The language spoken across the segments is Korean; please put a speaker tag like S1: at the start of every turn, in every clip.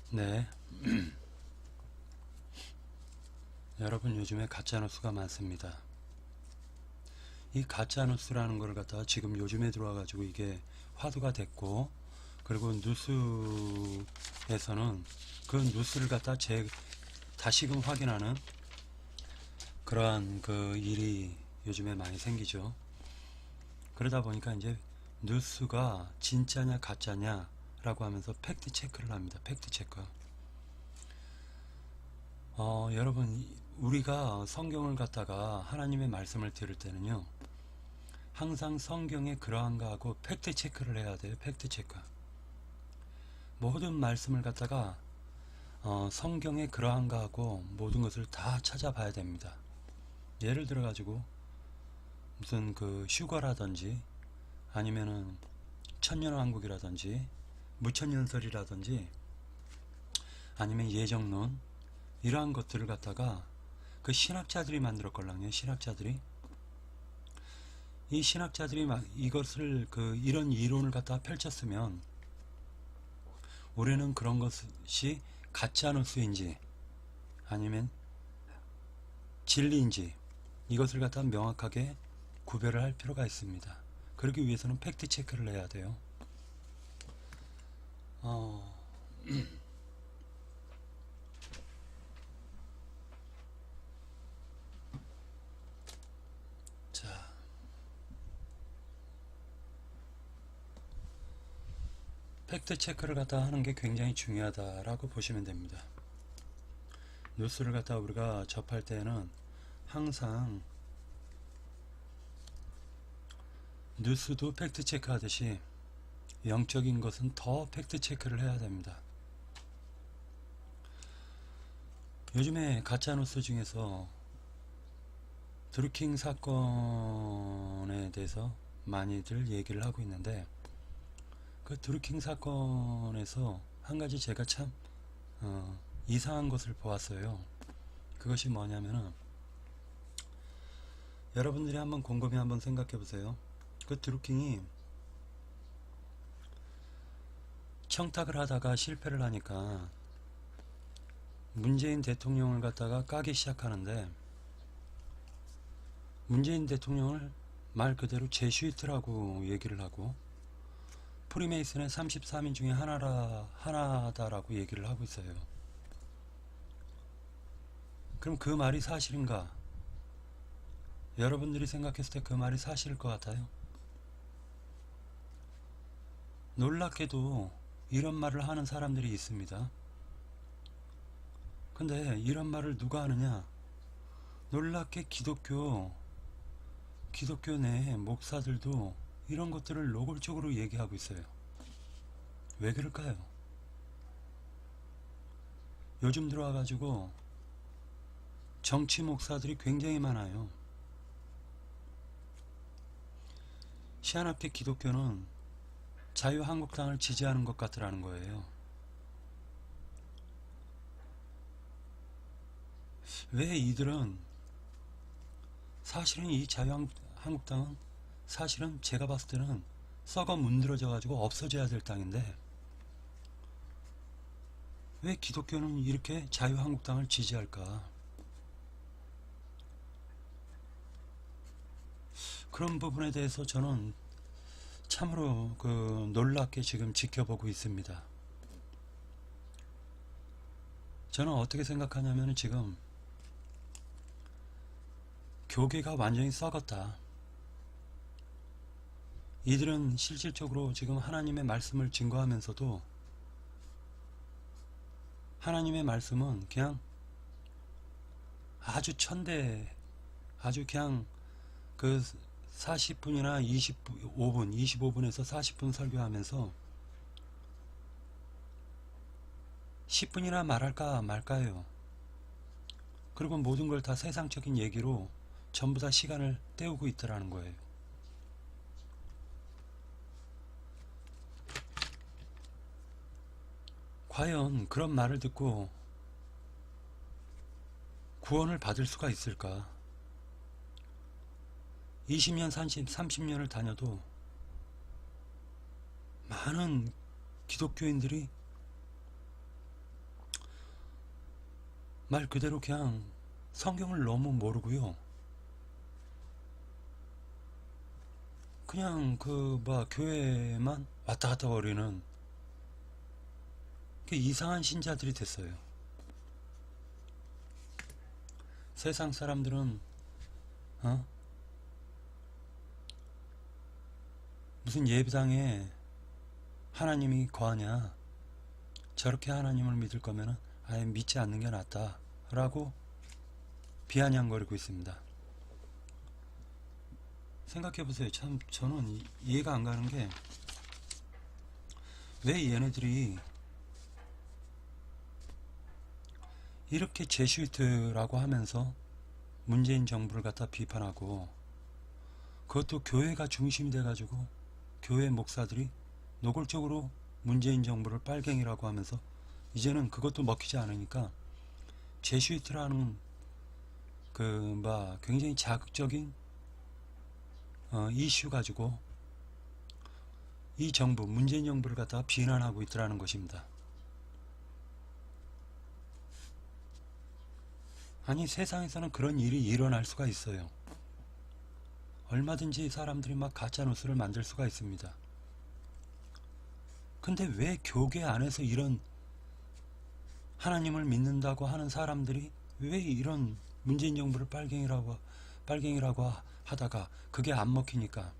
S1: 네. 여러분, 요즘에 가짜뉴스가 많습니다. 이 가짜뉴스라는 걸 갖다가 지금 요즘에 들어와가지고 이게 화두가 됐고, 그리고 뉴스에서는 그 뉴스를 갖다 다시금 확인하는 그러한 그 일이 요즘에 많이 생기죠. 그러다 보니까 이제 뉴스가 진짜냐 가짜냐 라고 하면서 팩트 체크를 합니다. 팩트 체크. 여러분, 우리가 성경을 갖다가 하나님의 말씀을 들을 때는요, 항상 성경에 그러한가 하고 팩트 체크를 해야 돼요. 팩트 체크. 모든 말씀을 갖다가 성경에 그러한가 하고 모든 것을 다 찾아봐야 됩니다. 예를 들어 가지고 무슨 그 휴거라든지 아니면은 천년왕국이라든지 무천년설이라든지 아니면 예정론, 이러한 것들을 갖다가 그 신학자들이 만들었걸랑요. 신학자들이 이 신학자들이 막 이것을 이런 이론을 갖다가 펼쳤으면 우리는 그런 것이 가짜뉴스인지 아니면 진리인지 이것을 갖다 명확하게 구별을 할 필요가 있습니다. 그러기 위해서는 팩트 체크를 해야 돼요. 자, 팩트 체크를 갖다 하는 게 굉장히 중요하다라고 보시면 됩니다. 뉴스를 갖다 우리가 접할 때는 항상 뉴스도 팩트 체크 하듯이 영적인 것은 더 팩트 체크를 해야 됩니다. 요즘에 가짜뉴스 중에서 드루킹 사건에 대해서 많이들 얘기를 하고 있는데, 그 드루킹 사건에서 한 가지 제가 참 이상한 것을 보았어요. 그것이 뭐냐면은, 여러분들이 한번 곰곰이 한번 생각해 보세요. 그 드루킹이 청탁을 하다가 실패를 하니까 문재인 대통령을 갖다가 까기 시작하는데, 문재인 대통령을 말 그대로 제슈이트라고 얘기를 하고 프리메이슨의 33인 중에 하나다라고 얘기를 하고 있어요. 그럼 그 말이 사실인가? 여러분들이 생각했을 때 그 말이 사실일 것 같아요? 놀랍게도 이런 말을 하는 사람들이 있습니다. 근데 이런 말을 누가 하느냐? 놀랍게 기독교 내 목사들도 이런 것들을 노골적으로 얘기하고 있어요. 왜 그럴까요? 요즘 들어와가지고 정치 목사들이 굉장히 많아요. 희한하게 기독교는 자유한국당을 지지하는 것 같더라는 거예요. 왜 이들은, 사실은 이 자유한국당은 사실은 제가 봤을 때는 썩어 문드러져 가지고 없어져야 될 땅인데, 왜 기독교는 이렇게 자유한국당을 지지할까? 그런 부분에 대해서 저는 참으로 놀랍게 지금 지켜보고 있습니다. 저는 어떻게 생각하냐면 지금 교계가 완전히 썩었다. 이들은 실질적으로 지금 하나님의 말씀을 증거하면서도 하나님의 말씀은 그냥 아주 아주 그냥 그 40분이나 25분에서 40분 설교하면서 10분이나 말할까 말까요. 그리고 모든 걸 다 세상적인 얘기로 전부 다 시간을 때우고 있더라는 거예요. 과연 그런 말을 듣고 구원을 받을 수가 있을까? 20년, 30년을 다녀도 많은 기독교인들이 말 그대로 그냥 성경을 너무 모르고요. 그냥 교회만 왔다 갔다 거리는 그 이상한 신자들이 됐어요. 세상 사람들은 무슨 예배당에 하나님이 거하냐, 저렇게 하나님을 믿을 거면은 아예 믿지 않는 게 낫다 라고 비아냥거리고 있습니다. 생각해보세요. 참 저는 이해가 안 가는 게, 왜 얘네들이 이렇게 제슈이트라고 하면서 문재인 정부를 갖다 비판하고, 그것도 교회가 중심이 돼가지고 교회 목사들이 노골적으로 문재인 정부를 빨갱이라고 하면서, 이제는 그것도 먹히지 않으니까 제슈이트라는 굉장히 자극적인 이슈 가지고 이 정부, 문재인 정부를 갖다가 비난하고 있더라는 것입니다. 아니, 세상에서는 그런 일이 일어날 수가 있어요. 얼마든지 사람들이 막 가짜 뉴스를 만들 수가 있습니다. 근데 왜 교계 안에서 이런 하나님을 믿는다고 하는 사람들이 왜 이런 문재인 정부를 빨갱이라고 하다가 그게 안 먹히니까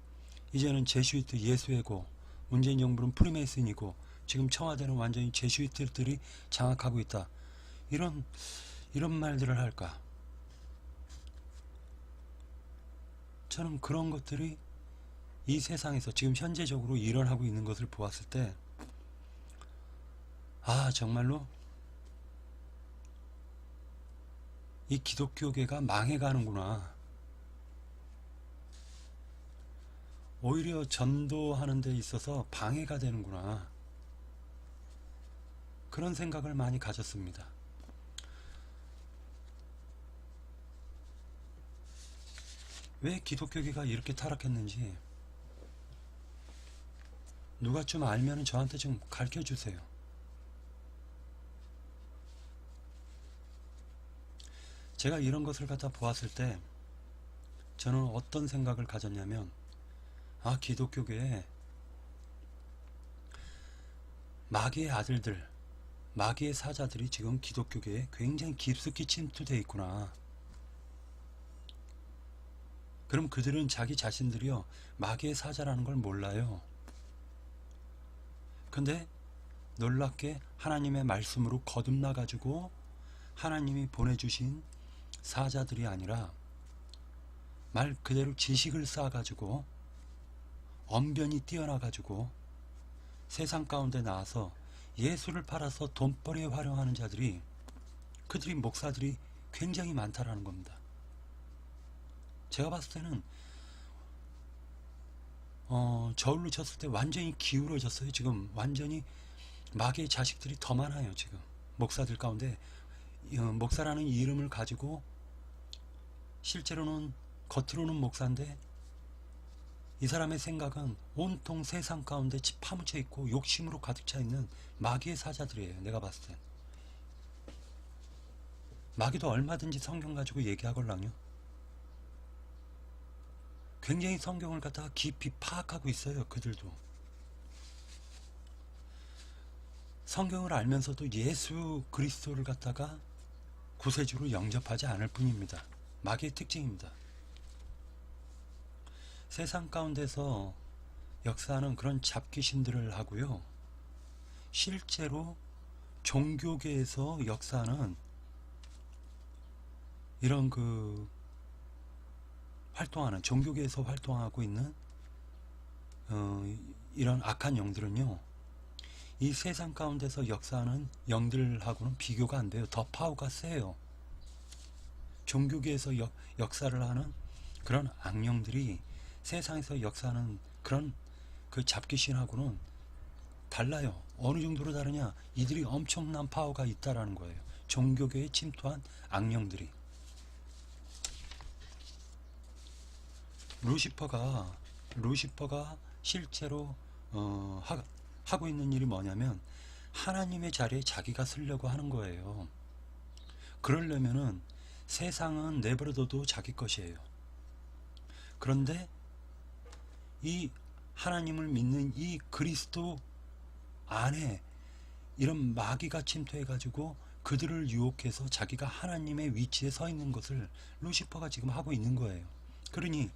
S1: 이제는 제슈이트 예수회고, 문재인 정부는 프리메이슨이고, 지금 청와대는 완전히 제슈이트들이 장악하고 있다, 이런 말들을 할까? 저는 그런 것들이 이 세상에서 지금 현재적으로 일어나고 있는 것을 보았을 때, 정말로 이 기독교계가 망해가는구나, 오히려 전도하는 데 있어서 방해가 되는구나, 그런 생각을 많이 가졌습니다. 왜 기독교계가 이렇게 타락했는지 누가 좀 알면 저한테 좀 가르쳐 주세요. 제가 이런 것을 갖다 보았을 때 저는 어떤 생각을 가졌냐면, 기독교계에 마귀의 아들들, 마귀의 사자들이 지금 기독교계에 굉장히 깊숙이 침투되어 있구나. 그럼 그들은 자기 자신들이요, 마귀의 사자라는 걸 몰라요. 근데 놀랍게 하나님의 말씀으로 거듭나가지고 하나님이 보내주신 사자들이 아니라 말 그대로 지식을 쌓아가지고 언변이 뛰어나가지고 세상 가운데 나와서 예수를 팔아서 돈벌이에 활용하는 자들이, 그들이 목사들이 굉장히 많다라는 겁니다. 제가 봤을 때는 저울로 쳤을 때 완전히 기울어졌어요. 지금 완전히 마귀의 자식들이 더 많아요. 지금 목사들 가운데 목사라는 이름을 가지고 실제로는 겉으로는 목사인데 이 사람의 생각은 온통 세상 가운데 파묻혀 있고 욕심으로 가득 차 있는 마귀의 사자들이에요. 내가 봤을 때 마귀도 얼마든지 성경 가지고 얘기하걸랑요. 굉장히 성경을 갖다가 깊이 파악하고 있어요. 그들도 성경을 알면서도 예수 그리스도를 갖다가 구세주로 영접하지 않을 뿐입니다. 마귀의 특징입니다. 세상 가운데서 역사하는 그런 잡귀신들을 하고요, 실제로 종교계에서 역사하는 이런 활동하는, 종교계에서 활동하고 있는 이런 악한 영들은요, 이 세상 가운데서 역사하는 영들하고는 비교가 안 돼요. 더 파워가 세요. 종교계에서 역사를 하는 그런 악령들이 세상에서 역사하는 그런 잡귀신하고는 달라요. 어느 정도로 다르냐? 이들이 엄청난 파워가 있다라는 거예요. 종교계에 침투한 악령들이. 루시퍼가 실제로 하고 있는 일이 뭐냐면 하나님의 자리에 자기가 서려고 하는 거예요. 그러려면은 세상은 내버려둬도 자기 것이에요. 그런데 이 하나님을 믿는 이 그리스도 안에 이런 마귀가 침투해가지고 그들을 유혹해서 자기가 하나님의 위치에 서 있는 것을 루시퍼가 지금 하고 있는 거예요. 그러니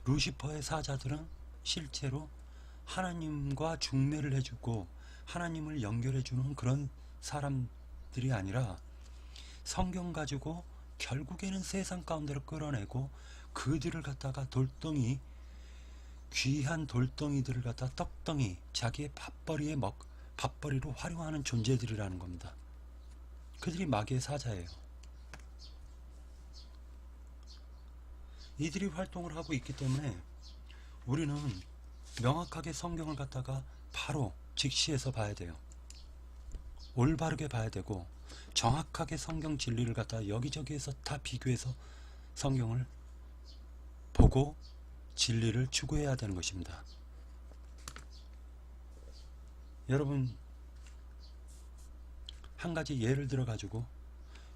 S1: 루시퍼의 사자들은 실제로 하나님과 중매를 해주고 하나님을 연결해주는 그런 사람들이 아니라 성경 가지고 결국에는 세상 가운데로 끌어내고 그들을 갖다가 돌덩이, 귀한 돌덩이들을 갖다 떡덩이, 자기의 밥벌이로 활용하는 존재들이라는 겁니다. 그들이 마귀의 사자예요. 이들이 활동을 하고 있기 때문에 우리는 명확하게 성경을 갖다가 바로 직시해서 봐야 돼요. 올바르게 봐야 되고 정확하게 성경 진리를 갖다가 여기저기에서 다 비교해서 성경을 보고 진리를 추구해야 되는 것입니다. 여러분, 한 가지 예를 들어 가지고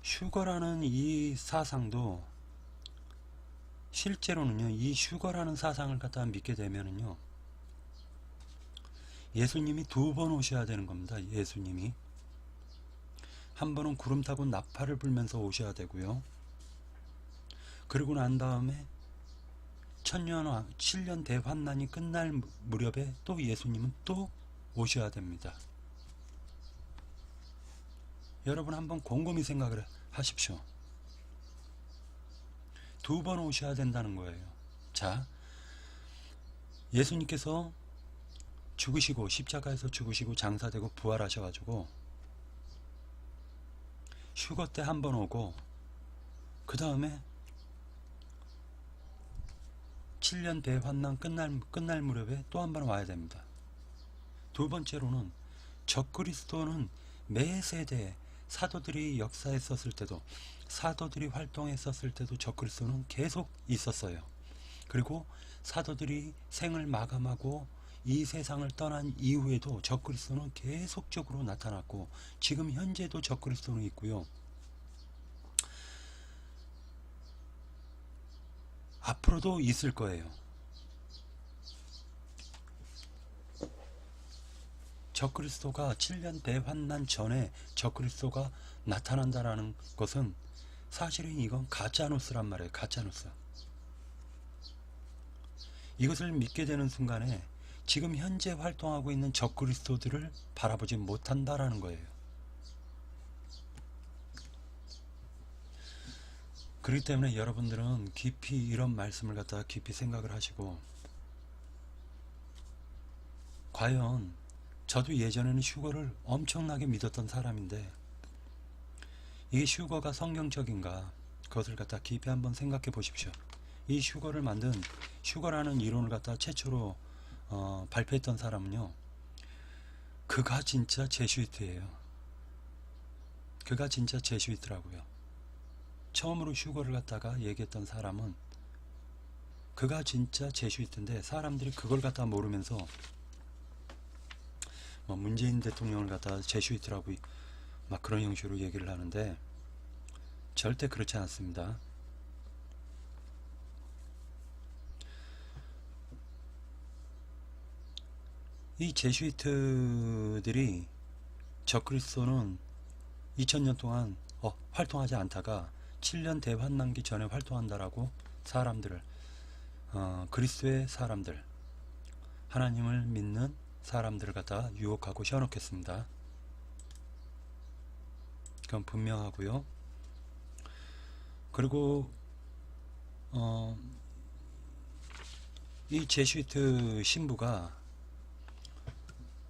S1: 슈거라는 이 사상도 실제로는요, 이 슈거라는 사상을 갖다가 믿게 되면은요, 예수님이 2번 오셔야 되는 겁니다. 예수님이 한 번은 구름 타고 나팔을 불면서 오셔야 되고요. 그리고 난 다음에 7년 대환난이 끝날 무렵에 또 예수님은 또 오셔야 됩니다. 여러분 한번 곰곰이 생각을 하십시오. 2번 오셔야 된다는 거예요. 자, 예수님께서 죽으시고 십자가에서 죽으시고 장사되고 부활하셔가지고 휴거 때 한 번 오고 그 다음에 7년 대환난 끝날 무렵에 또 한 번 와야 됩니다. 두 번째로는 적그리스도는 매 세대에 사도들이 역사했었을 때도 사도들이 활동했었을 때도 적그리스도는 계속 있었어요. 그리고 사도들이 생을 마감하고 이 세상을 떠난 이후에도 적그리스도는 계속적으로 나타났고 지금 현재도 적그리스도는 있고요. 앞으로도 있을 거예요. 적그리스도가 7년 대환난 전에 적그리스도가 나타난다라는 것은 사실은 이건 가짜뉴스란 말이에요. 가짜뉴스. 이것을 믿게 되는 순간에 지금 현재 활동하고 있는 적그리스도들을 바라보지 못한다라는 거예요. 그렇기 때문에 여러분들은 깊이 이런 말씀을 갖다가 깊이 생각을 하시고, 과연 저도 예전에는 슈거를 엄청나게 믿었던 사람인데 이게 슈거가 성경적인가, 그것을 갖다 깊이 한번 생각해 보십시오. 이 슈거를 만든 슈거라는 이론을 갖다 최초로 발표했던 사람은요, 그가 진짜 제슈이트예요. 그가 진짜 제슈이트라고요. 처음으로 슈거를 갖다가 얘기했던 사람은 그가 진짜 제슈이트인데 사람들이 그걸 갖다 모르면서 문재인 대통령을 갖다 제슈이트라고 막 그런 형식으로 얘기를 하는데 절대 그렇지 않습니다. 이 제슈이트들이 적그리스도는 2000년 동안 활동하지 않다가 7년 대환난기 전에 활동한다라고 사람들을 그리스도의 사람들, 하나님을 믿는 사람들을 갖다 유혹하고 현혹했습니다. 그건 분명하고요. 그리고 이 제슈이트 신부가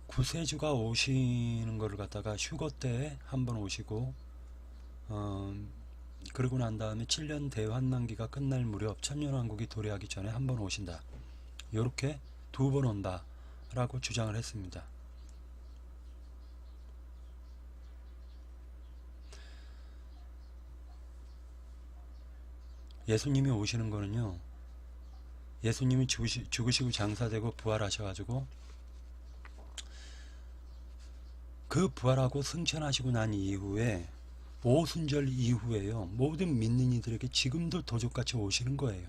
S1: 구세주가 오시는 거를 갖다가 휴거 때 한번 오시고 그러고 난 다음에 7년 대환난기가 끝날 무렵 천년왕국이 도래하기 전에 한번 오신다. 이렇게 2번 온다 라고 주장을 했습니다. 예수님이 오시는 거는요, 예수님이 죽으시고 장사되고 부활하셔가지고 그 부활하고 승천하시고 난 이후에 오순절 이후에요. 모든 믿는 이들에게 지금도 도적같이 오시는 거예요.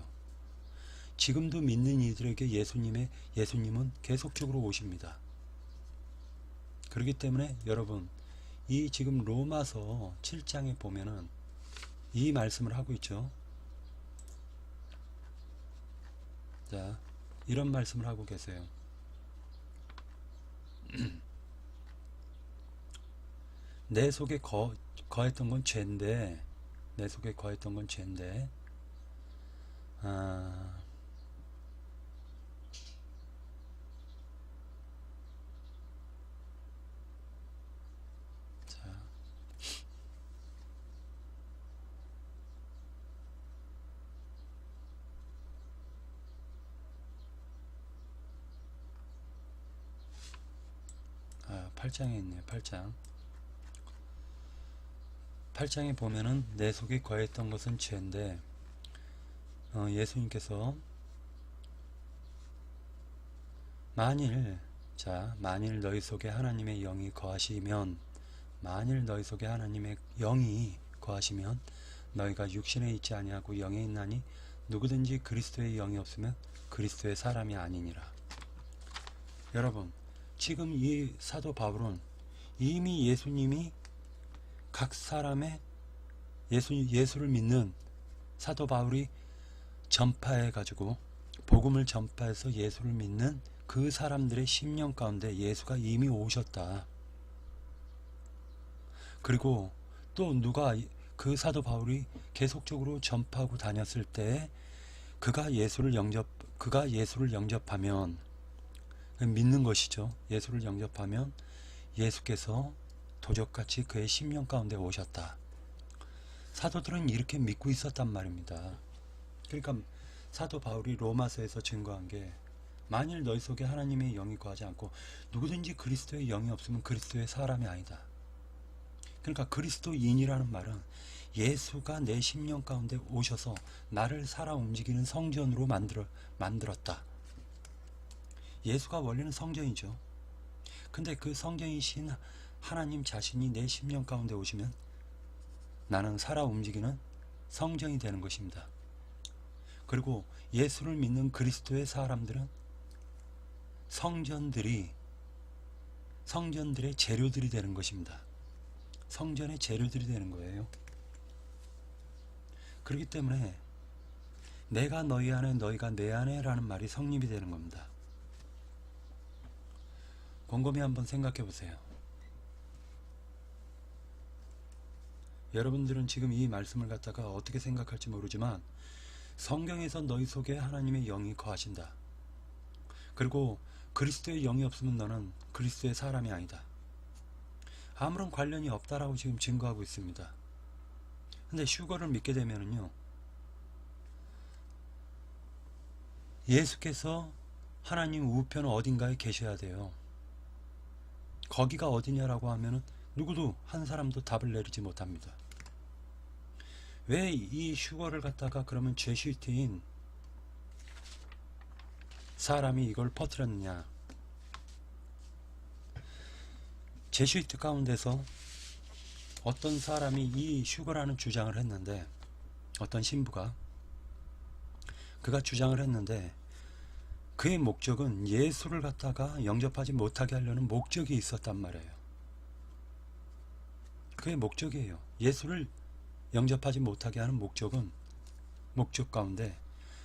S1: 지금도 믿는 이들에게 예수님은 계속적으로 오십니다. 그렇기 때문에 여러분, 이 지금 로마서 7장에 보면은 이 말씀을 하고 있죠. 자, 이런 말씀을 하고 계세요. 내 속에 거했던 건 죄인데, 내 속에 거했던 건 죄인데, 아, 자, 8장에 있네요. 8장. 8장에 보면은 내 속에 거했던 것은 죄인데, 예수님께서 만일 너희 속에 하나님의 영이 거하시면, 만일 너희 속에 하나님의 영이 거하시면 너희가 육신에 있지 아니하고 영에 있나니 누구든지 그리스도의 영이 없으면 그리스도의 사람이 아니니라. 여러분, 지금 이 사도 바울은 이미 예수님이 각 사람의 예수를 믿는 사도 바울이 전파해 가지고 복음을 전파해서 예수를 믿는 그 사람들의 심령 가운데 예수가 이미 오셨다. 그리고 또 누가 그 사도 바울이 계속적으로 전파하고 다녔을 때 그가 예수를 영접하면 믿는 것이죠. 예수를 영접하면 예수께서 도적같이 그의 심령 가운데 오셨다. 사도들은 이렇게 믿고 있었단 말입니다. 그러니까 사도 바울이 로마서에서 증거한 게 만일 너희 속에 하나님의 영이 거하지 않고 누구든지 그리스도의 영이 없으면 그리스도의 사람이 아니다. 그러니까 그리스도인이라는 말은 예수가 내 심령 가운데 오셔서 나를 살아 움직이는 성전으로 만들었다. 예수가 원래는 성전이죠. 근데 그 성전이신 하나님 자신이 내 심령 가운데 오시면 나는 살아 움직이는 성전이 되는 것입니다. 그리고 예수를 믿는 그리스도의 사람들은 성전들의 재료들이 되는 것입니다. 성전의 재료들이 되는 거예요. 그렇기 때문에 내가 너희 안에 너희가 내 안에 라는 말이 성립이 되는 겁니다. 곰곰이 한번 생각해 보세요. 여러분들은 지금 이 말씀을 갖다가 어떻게 생각할지 모르지만 성경에서 너희 속에 하나님의 영이 거하신다. 그리고 그리스도의 영이 없으면 너는 그리스도의 사람이 아니다. 아무런 관련이 없다라고 지금 증거하고 있습니다. 근데 슈거를 믿게 되면은요, 예수께서 하나님 우편 어딘가에 계셔야 돼요. 거기가 어디냐라고 하면은 누구도 한 사람도 답을 내리지 못합니다. 왜 이 슈거를 갖다가 그러면 제슈이트인 사람이 이걸 퍼뜨렸느냐? 제슈이트 가운데서 어떤 사람이 이 슈거라는 주장을 했는데, 어떤 신부가 그가 주장을 했는데 그의 목적은 예수를 갖다가 영접하지 못하게 하려는 목적이 있었단 말이에요. 그의 목적이에요. 예수를 영접하지 못하게 하는 목적 가운데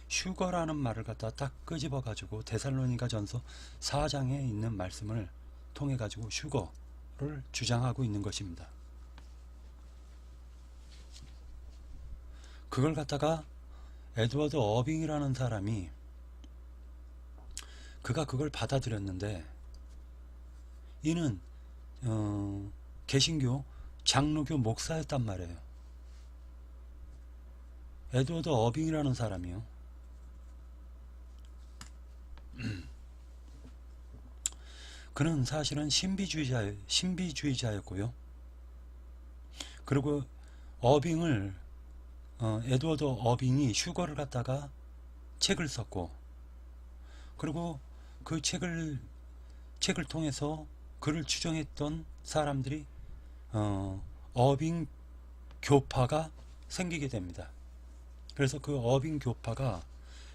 S1: 슈거라는 말을 갖다 딱 끄집어 가지고 데살로니가 전서 4장에 있는 말씀을 통해 가지고 슈거를 주장하고 있는 것입니다. 그걸 갖다가 에드워드 어빙이라는 사람이 그가 그걸 받아들였는데, 이는 개신교 장로교 목사였단 말이에요. 에드워드 어빙이라는 사람이요. 그는 사실은 신비주의자였고요. 그리고 에드워드 어빙이 슈거를 갖다가 책을 썼고, 그리고 그 책을 통해서 그를 추정했던 사람들이 어빙 교파가 생기게 됩니다. 그래서 그 어빙 교파가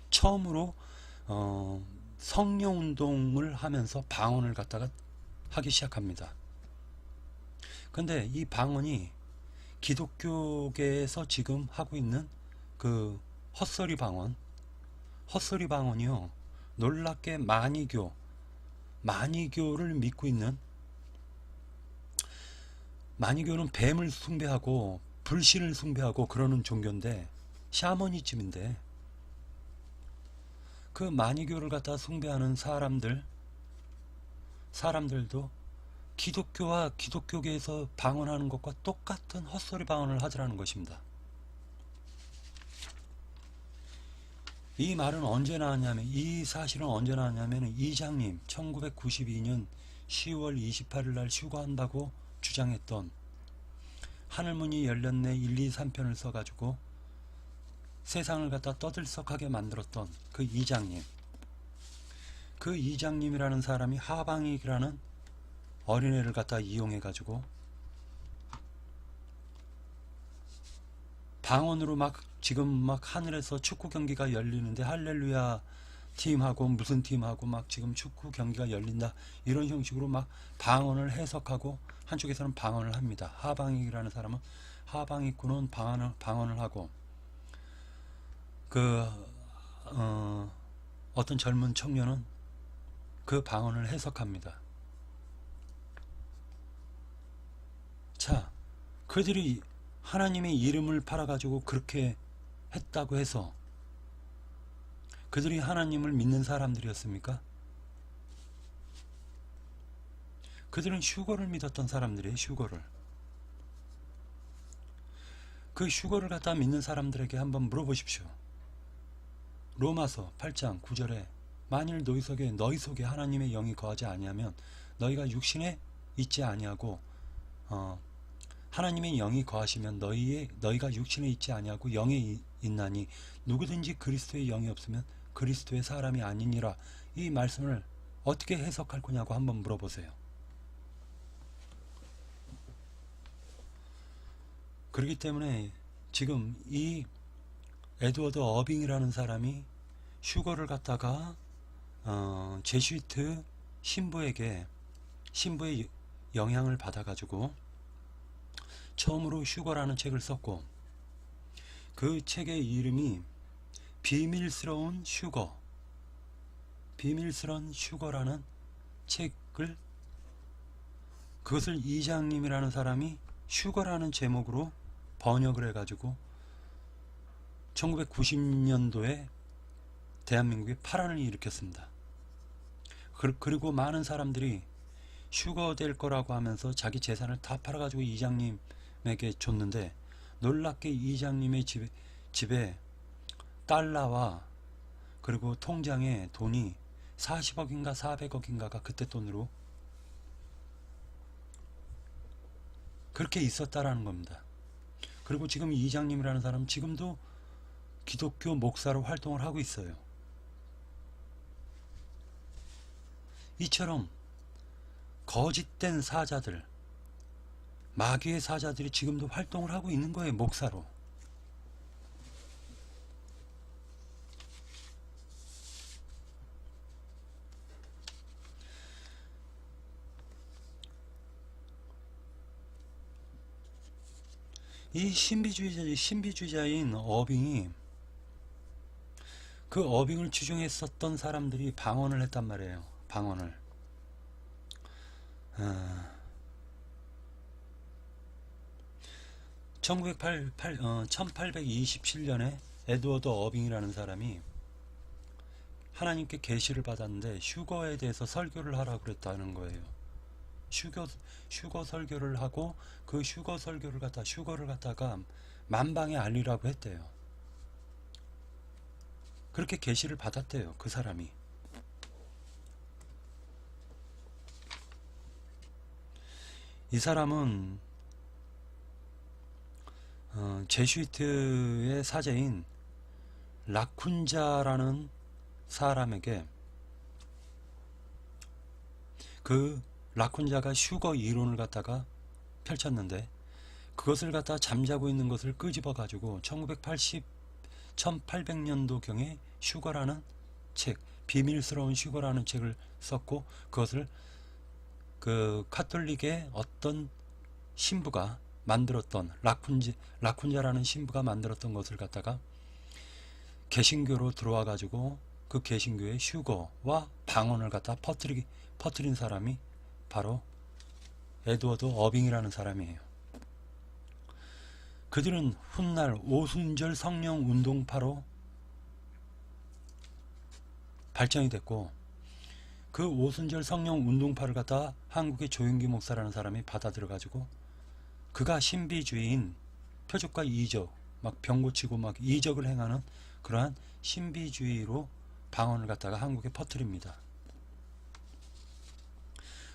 S1: 처음으로 성령운동을 하면서 방언을 갖다가 하기 시작합니다. 근데 이 방언이 기독교계에서 지금 하고 있는 그 헛소리 방언이요, 놀랍게 마니교를 믿고 있는, 마니교는 뱀을 숭배하고 불신을 숭배하고 그러는 종교인데, 샤머니즘인데, 그 마니교를 갖다 숭배하는 사람들도 기독교와 기독교계에서 방언하는 것과 똑같은 헛소리 방언을 하더라는 것입니다. 이 말은 언제 나왔냐면, 이 사실은 언제 나왔냐면, 이장님 1992년 10월 28일 날 휴거한다고 주장했던 하늘문이 열렸네 1, 2, 3편을 써가지고 세상을 갖다 떠들썩하게 만들었던 그 이장님이라는 사람이 하방익이라는 어린애를 갖다 이용해가지고 방언으로 지금 하늘에서 축구 경기가 열리는데 할렐루야 팀하고 무슨 팀하고 지금 축구 경기가 열린다, 이런 형식으로 방언을 해석하고 한쪽에서는 방언을 합니다. 하방익이라는 사람은 하방익군은 방언을 하고 어떤 젊은 청년은 그 방언을 해석합니다. 자, 그들이 하나님의 이름을 팔아가지고 그렇게 했다고 해서 그들이 하나님을 믿는 사람들이었습니까? 그들은 휴거를 믿었던 사람들이에요. 그 휴거를 갖다 믿는 사람들에게 한번 물어보십시오. 로마서 8장 9절에 만일 너희 속에 하나님의 영이 거하지 아니하면 너희가 육신에 있지 아니하고 하나님의 영이 거하시면 너희가 육신에 있지 아니하고 영에 있나니 누구든지 그리스도의 영이 없으면 그리스도의 사람이 아니니라. 이 말씀을 어떻게 해석할 거냐고 한번 물어보세요. 그렇기 때문에 지금 이 에드워드 어빙이라는 사람이 휴거를 갖다가 제슈이트 신부의 영향을 받아가지고 처음으로 휴거라는 책을 썼고, 그 책의 이름이 비밀스러운 휴거라는 책을, 그것을 이장님이라는 사람이 휴거라는 제목으로 번역을 해가지고 1990년도에 대한민국에 파란을 일으켰습니다. 그리고 많은 사람들이 휴거될 거라고 하면서 자기 재산을 다 팔아가지고 이장님에게 줬는데, 놀랍게 이장님의 집에 달러와 그리고 통장에 돈이 40억인가 400억인가가 그때 돈으로 그렇게 있었다라는 겁니다. 그리고 지금 이장님이라는 사람은 지금도 기독교 목사로 활동을 하고 있어요. 이처럼 거짓된 사자들, 마귀의 사자들이 지금도 활동을 하고 있는 거예요, 목사로. 이 신비주의자인 어빙이, 그 어빙을 추종했었던 사람들이 방언을 했단 말이에요. 방언을. 1827년에 에드워드 어빙이라는 사람이 하나님께 계시를 받았는데 휴거에 대해서 설교를 하라고 그랬다는 거예요. 휴거 설교를 하고 그 휴거를 갖다가 만방에 알리라고 했대요. 그렇게 계시를 받았대요, 그 사람이. 이 사람은 제슈이트의 사제인 라쿤자라는 사람에게, 그 라쿤자가 휴거 이론을 갖다가 펼쳤는데, 그것을 갖다 잠자고 있는 것을 끄집어 가지고 1800년도경에 슈거라는 책, 비밀스러운 슈거라는 책을 썼고, 그것을 그 카톨릭의 어떤 신부가 만들었던 라쿤자라는 신부가 만들었던 것을 갖다가 개신교로 들어와 가지고 그 개신교의 슈거와 방언을 갖다 퍼뜨린 사람이 바로 에드워드 어빙이라는 사람이에요. 그들은 훗날 오순절 성령 운동파로 발전이 됐고, 그 오순절 성령 운동파를 갖다 한국의 조윤기 목사라는 사람이 받아들여 가지고, 그가 신비주의인 표적과 이적, 막 병 고치고 막 이적을 행하는 그러한 신비주의로 방언을 갖다가 한국에 퍼뜨립니다.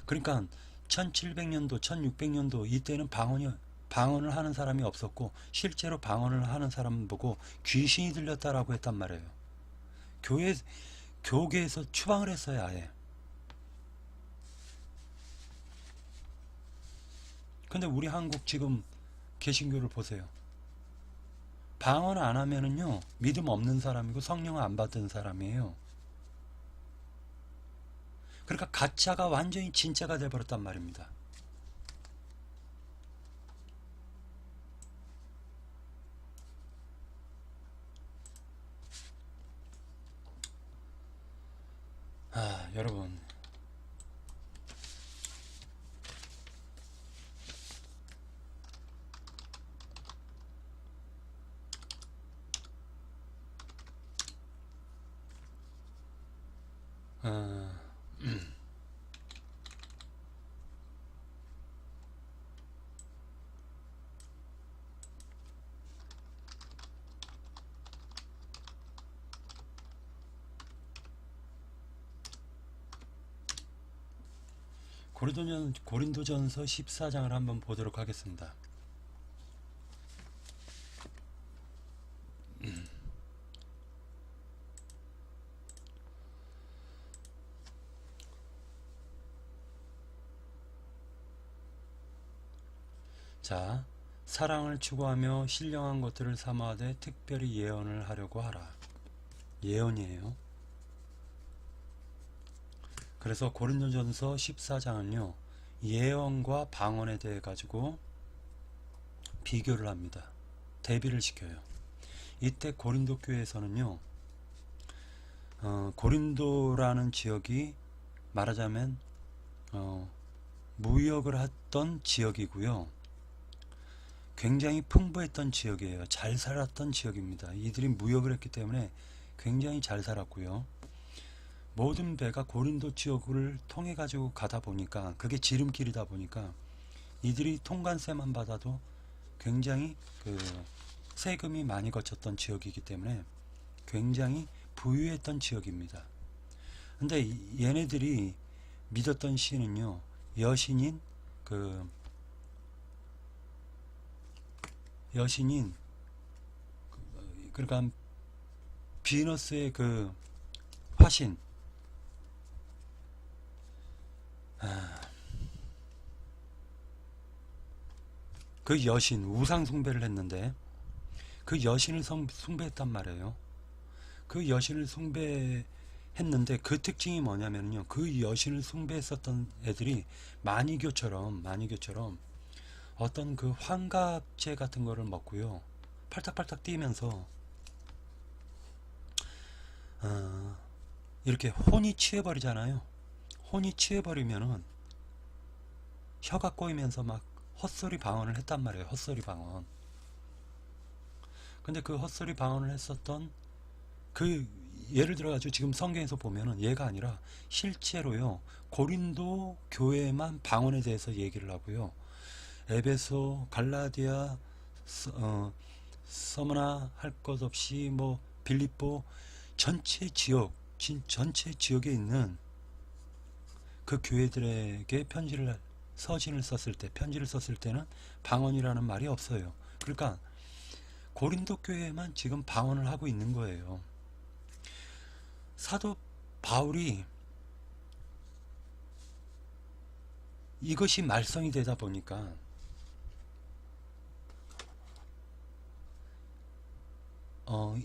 S1: 그러니까 1700년도, 1600년도 이때는 방언을 하는 사람이 없었고, 실제로 방언을 하는 사람 보고 귀신이 들렸다라고 했단 말이에요. 교계에서 추방을 했어요, 아예. 근데 우리 한국 지금 개신교를 보세요. 방언 안 하면은요, 믿음 없는 사람이고 성령 안 받은 사람이에요. 그러니까 가짜가 완전히 진짜가 돼버렸단 말입니다. 여러분, 고린도전서 14장을 한번 보도록 하겠습니다. 자, 사랑을 추구하며 신령한 것들을 삼아되 특별히 예언을 하려고 하라. 예언이에요. 그래서 고린도전서 14장은요, 예언과 방언에 대해 가지고 비교를 합니다. 대비를 시켜요. 이때 고린도 교회에서는요, 고린도라는 지역이 말하자면 무역을 했던 지역이고요, 굉장히 풍부했던 지역이에요. 잘 살았던 지역입니다. 이들이 무역을 했기 때문에 굉장히 잘 살았고요. 모든 배가 고린도 지역을 통해 가지고 가다 보니까, 그게 지름길이다 보니까 이들이 통관세만 받아도 굉장히 세금이 많이 거쳤던 지역이기 때문에 굉장히 부유했던 지역입니다. 근데 얘네들이 믿었던 신은요, 여신인 그러니까 비너스의 화신, 그 여신 우상 숭배를 했는데, 그 여신을 숭배했단 말이에요. 그 여신을 숭배했는데 그 특징이 뭐냐면요, 그 여신을 숭배했었던 애들이 마니교처럼 어떤 그 환각제 같은 거를 먹고요, 팔딱팔딱 뛰면서 이렇게 혼이 취해버리잖아요. 혼이 취해버리면은 혀가 꼬이면서 막 헛소리 방언을 했단 말이에요. 헛소리 방언. 근데 그 헛소리 방언을 했었던 예를 들어가지고 지금 성경에서 보면은 얘가 아니라 실제로요, 고린도 교회만 방언에 대해서 얘기를 하고요, 에베소, 갈라디아, 서머나 할 것 없이 뭐 빌립보 전체 지역에 있는 그 교회들에게 편지를 썼을 때는 방언이라는 말이 없어요. 그러니까 고린도 교회만 지금 방언을 하고 있는 거예요. 사도 바울이 이것이 말썽이 되다 보니까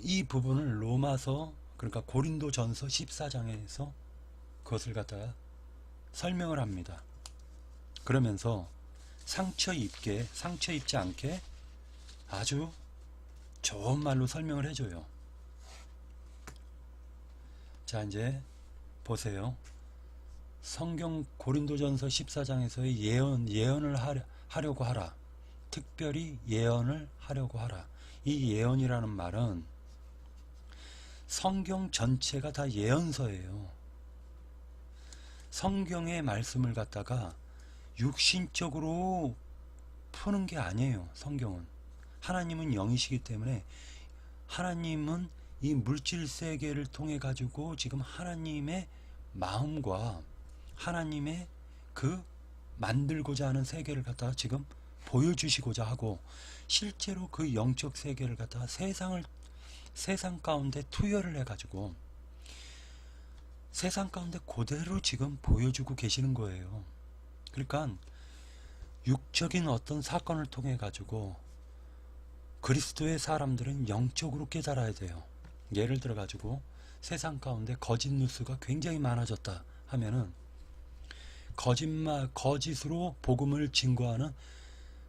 S1: 이 부분을 로마서, 그러니까 고린도전서 14장에서 그것을 갖다가 설명을 합니다. 그러면서 상처 입지 않게 아주 좋은 말로 설명을 해줘요. 자, 이제 보세요. 성경 고린도전서 14장에서의 예언을 하려고 하라. 특별히 예언을 하려고 하라. 이 예언이라는 말은 성경 전체가 다 예언서예요. 성경의 말씀을 갖다가 육신적으로 푸는 게 아니에요. 성경은 하나님은 영이시기 때문에 하나님은 이 물질 세계를 통해 가지고 지금 하나님의 마음과 하나님의 그 만들고자 하는 세계를 갖다가 지금 보여주시고자 하고, 실제로 그 영적 세계를 갖다가 세상 가운데 투여를 해 가지고 세상 가운데 그대로 지금 보여주고 계시는 거예요. 그러니까 육적인 어떤 사건을 통해 가지고 그리스도의 사람들은 영적으로 깨달아야 돼요. 예를 들어 가지고 세상 가운데 거짓 뉴스가 굉장히 많아졌다 하면은 거짓으로 복음을 증거하는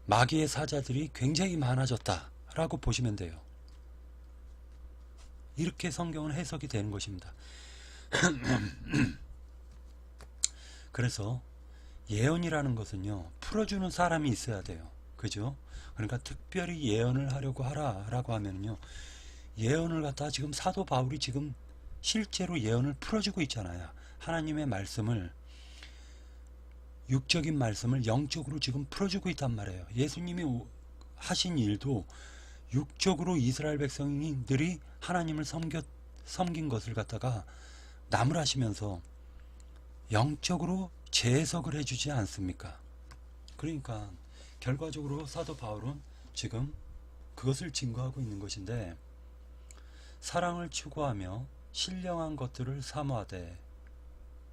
S1: 마귀의 사자들이 굉장히 많아졌다 라고 보시면 돼요. 이렇게 성경은 해석이 되는 것입니다. 그래서 예언이라는 것은요, 풀어주는 사람이 있어야 돼요. 그죠? 그러니까 특별히 예언을 하려고 하라 라고 하면요, 예언을 갖다가 지금 사도 바울이 지금 실제로 예언을 풀어주고 있잖아요. 하나님의 말씀을, 육적인 말씀을 영적으로 지금 풀어주고 있단 말이에요. 예수님이 하신 일도 육적으로 이스라엘 백성들이 하나님을 섬긴 것을 갖다가 나무라시면서 영적으로 재해석을 해주지 않습니까? 그러니까 결과적으로 사도 바울은 지금 그것을 증거하고 있는 것인데, 사랑을 추구하며 신령한 것들을 사모하되,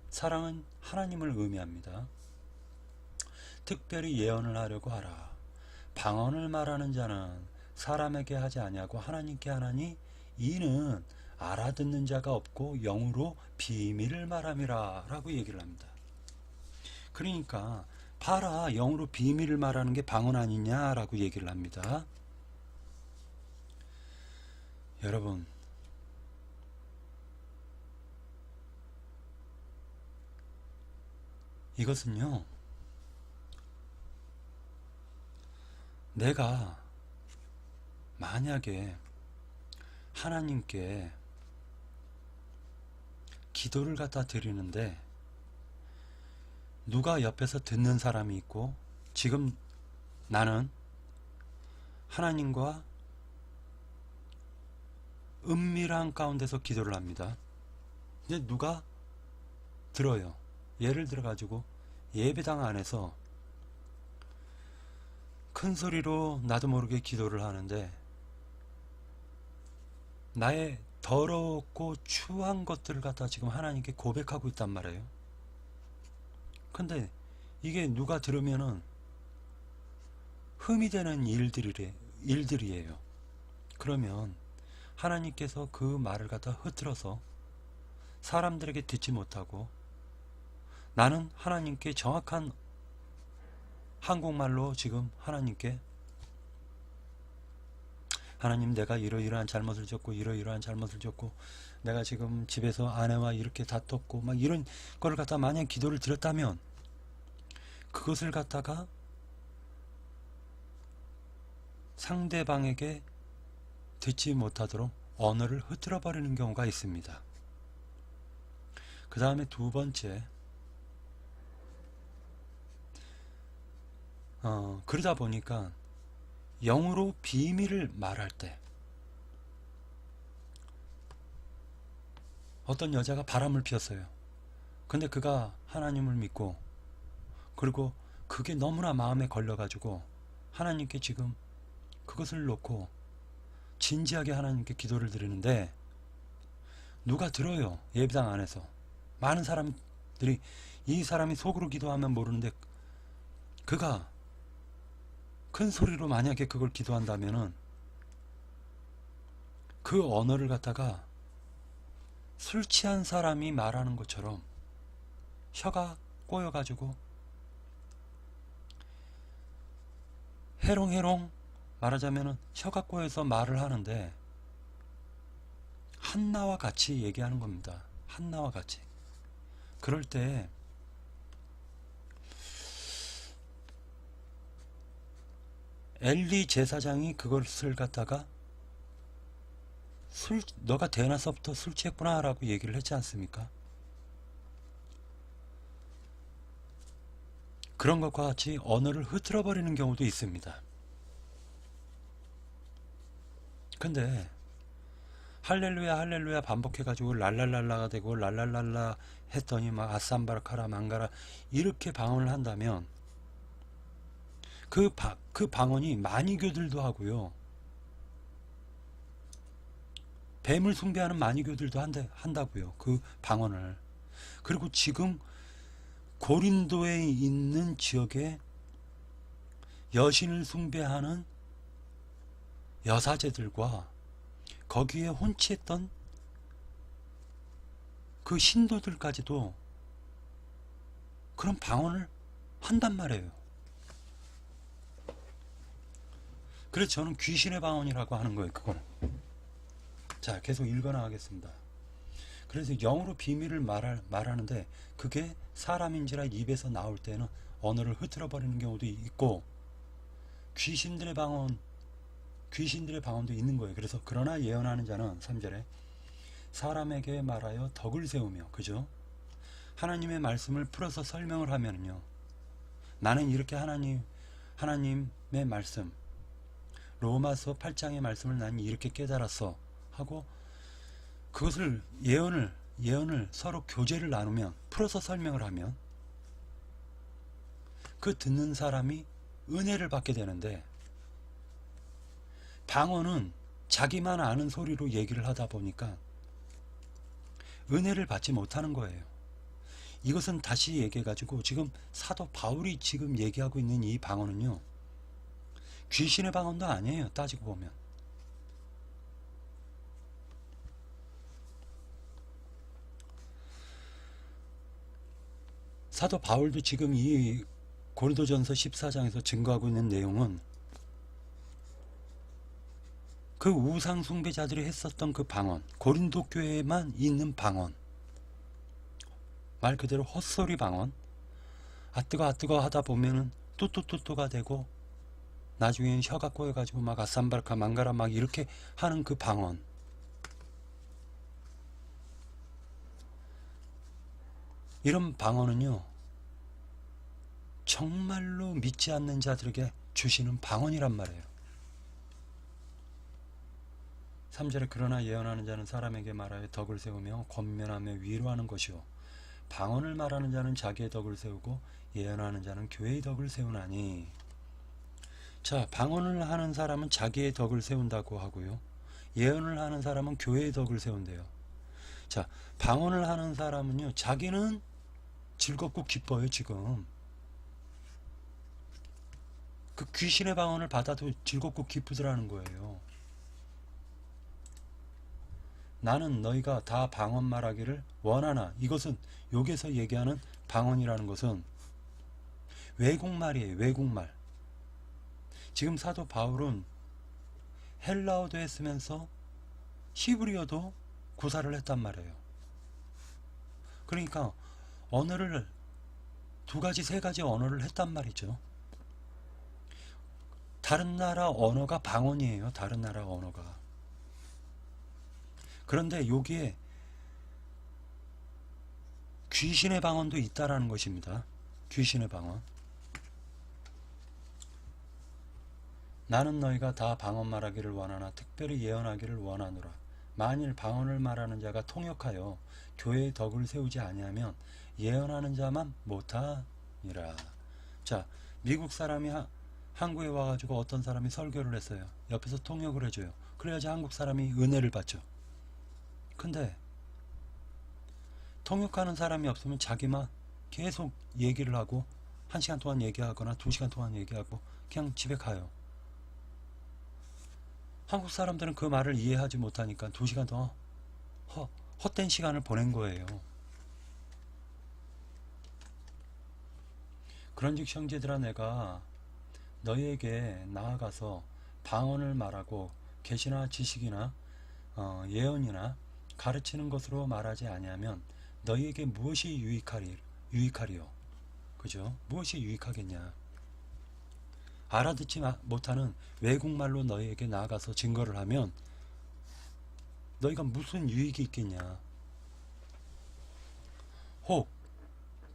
S1: 사랑은 하나님을 의미합니다. 특별히 예언을 하려고 하라. 방언을 말하는 자는 사람에게 하지 아니하고 하나님께 하나니 이는 알아듣는 자가 없고 영으로 비밀을 말함이라 라고 얘기를 합니다. 그러니까 봐라, 영으로 비밀을 말하는 게 방언 아니냐 라고 얘기를 합니다. 여러분, 이것은요, 내가 만약에 하나님께 기도를 갖다 드리는데 누가 옆에서 듣는 사람이 있고, 지금 나는 하나님과 은밀한 가운데서 기도를 합니다. 근데 누가 들어요. 예를 들어 가지고 예배당 안에서 큰 소리로 나도 모르게 기도를 하는데 나의 더럽고 추한 것들을 갖다 지금 하나님께 고백하고 있단 말이에요. 근데 이게 누가 들으면은 흠이 되는 일들이에요. 그러면 하나님께서 그 말을 갖다 흐트러서 사람들에게 듣지 못하고, 나는 하나님께 정확한 한국말로 지금 하나님께, 하나님, 내가 이러이러한 잘못을 졌고 이러이러한 잘못을 졌고 내가 지금 집에서 아내와 이렇게 다퉜고 막 이런 거를 갖다 만약 기도를 드렸다면, 그것을 갖다가 상대방에게 듣지 못하도록 언어를 흐트러 버리는 경우가 있습니다. 그 다음에 두 번째, 그러다 보니까 영으로 비밀을 말할 때, 어떤 여자가 바람을 피웠어요. 근데 그가 하나님을 믿고, 그리고 그게 너무나 마음에 걸려가지고 하나님께 지금 그것을 놓고 진지하게 하나님께 기도를 드리는데 누가 들어요. 예배당 안에서 많은 사람들이, 이 사람이 속으로 기도하면 모르는데 그가 큰 소리로 만약에 그걸 기도한다면은 그 언어를 갖다가 술 취한 사람이 말하는 것처럼 혀가 꼬여가지고 해롱해롱 말하자면은 혀가 꼬여서 말을 하는데 한나와 같이 얘기하는 겁니다. 한나와 같이. 그럴 때 엘리 제사장이 그것을 갖다가 너가 대낮서부터 술 취했구나 라고 얘기를 했지 않습니까? 그런 것과 같이 언어를 흐트러 버리는 경우도 있습니다. 근데 할렐루야 할렐루야 반복해가지고 랄랄랄라가 되고 랄랄랄라 했더니 막 아쌈바라카라 망가라 이렇게 방언을 한다면 그 방언이 마니교들도 하고요, 뱀을 숭배하는 마니교들도 한다고요. 그 방언을. 그리고 지금 고린도에 있는 지역에 여신을 숭배하는 여사제들과 거기에 혼취했던 그 신도들까지도 그런 방언을 한단 말이에요. 그래서 저는 귀신의 방언이라고 하는 거예요. 그거는. 자, 계속 읽어나가겠습니다. 그래서 영으로 비밀을 말하는데 그게 사람인지라 입에서 나올 때는 언어를 흐트러 버리는 경우도 있고 귀신들의 방언도 있는 거예요. 그래서 그러나 예언하는 자는 3절에 사람에게 말하여 덕을 세우며, 그죠? 하나님의 말씀을 풀어서 설명을 하면요, 나는 이렇게 하나님의 말씀, 로마서 8장의 말씀을 난 이렇게 깨달았어 하고 그것을 예언을 서로 교제를 나누면, 풀어서 설명을 하면 그 듣는 사람이 은혜를 받게 되는데, 방언은 자기만 아는 소리로 얘기를 하다 보니까 은혜를 받지 못하는 거예요. 이것은 다시 얘기해가지고 지금 사도 바울이 지금 얘기하고 있는 이 방언은요, 귀신의 방언도 아니에요. 따지고 보면. 사도 바울도 지금 이 고린도전서 14장에서 증거하고 있는 내용은 그 우상 숭배자들이 했었던 그 방언, 고린도 교회에만 있는 방언, 말 그대로 헛소리 방언, 아뜨거 하다 보면은 뚜뚜뚜뚜가 되고 나중에는 혀가 꼬여가지고 막 아쌈바르카 망가라 막 이렇게 하는 그 방언, 이런 방언은요 정말로 믿지 않는 자들에게 주시는 방언이란 말이에요. 3절에 그러나 예언하는 자는 사람에게 말하여 덕을 세우며 권면하며 위로하는 것이요 방언을 말하는 자는 자기의 덕을 세우고 예언하는 자는 교회의 덕을 세우나니. 자, 방언을 하는 사람은 자기의 덕을 세운다고 하고요, 예언을 하는 사람은 교회의 덕을 세운대요. 자, 방언을 하는 사람은요 자기는 즐겁고 기뻐요. 지금 그 귀신의 방언을 받아도 즐겁고 기쁘더라는 거예요. 나는 너희가 다 방언 말하기를 원하나. 이것은 여기서 얘기하는 방언이라는 것은 외국말이에요. 외국말. 지금 사도 바울은 헬라어도 했으면서 히브리어도 구사를 했단 말이에요. 그러니까 언어를 두 가지 세 가지 언어를 했단 말이죠. 다른 나라 언어가 방언이에요. 다른 나라 언어가. 그런데 여기에 귀신의 방언도 있다라는 것입니다. 귀신의 방언. 나는 너희가 다 방언 말하기를 원하나 특별히 예언하기를 원하노라. 만일 방언을 말하는 자가 통역하여 교회의 덕을 세우지 아니하면 예언하는 자만 못하니라. 자, 미국 사람이 한국에 와가지고 어떤 사람이 설교를 했어요. 옆에서 통역을 해줘요. 그래야지 한국 사람이 은혜를 받죠. 근데 통역하는 사람이 없으면 자기만 계속 얘기를 하고 1시간 동안 얘기하거나 2시간 동안 얘기하고 그냥 집에 가요. 한국 사람들은 그 말을 이해하지 못하니까 2시간 동안 헛된 시간을 보낸 거예요. 그런즉 형제들아, 내가 너희에게 나아가서 방언을 말하고 계시나 지식이나 예언이나 가르치는 것으로 말하지 아니하면 너희에게 무엇이 유익하리요? 그죠? 무엇이 유익하겠냐? 알아듣지 못하는 외국말로 너희에게 나아가서 증거를 하면 너희가 무슨 유익이 있겠냐? 혹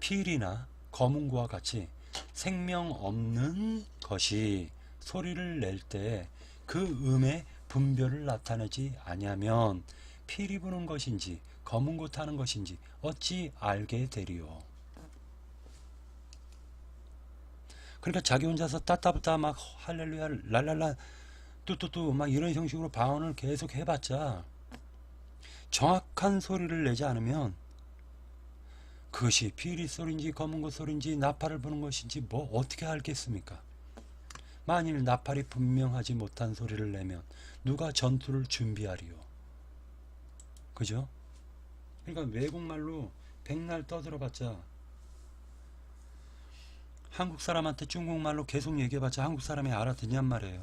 S1: 필이나 검은고와 같이 생명 없는 것이 소리를 낼 때 그 음의 분별을 나타내지 아니하면 필이 부는 것인지 검은고 타는 것인지 어찌 알게 되리요? 그러니까 자기 혼자서 따따부따 막 할렐루야 랄랄라 뚜뚜뚜 막 이런 형식으로 방언을 계속 해봤자 정확한 소리를 내지 않으면 그것이 피리 소리인지 검은고 소리인지 나팔을 부는 것인지 뭐 어떻게 알겠습니까? 만일 나팔이 분명하지 못한 소리를 내면 누가 전투를 준비하리요? 그죠? 그러니까 외국말로 백날 떠들어봤자 한국 사람한테 중국말로 계속 얘기해봤자 한국 사람이 알아듣냔 말이에요.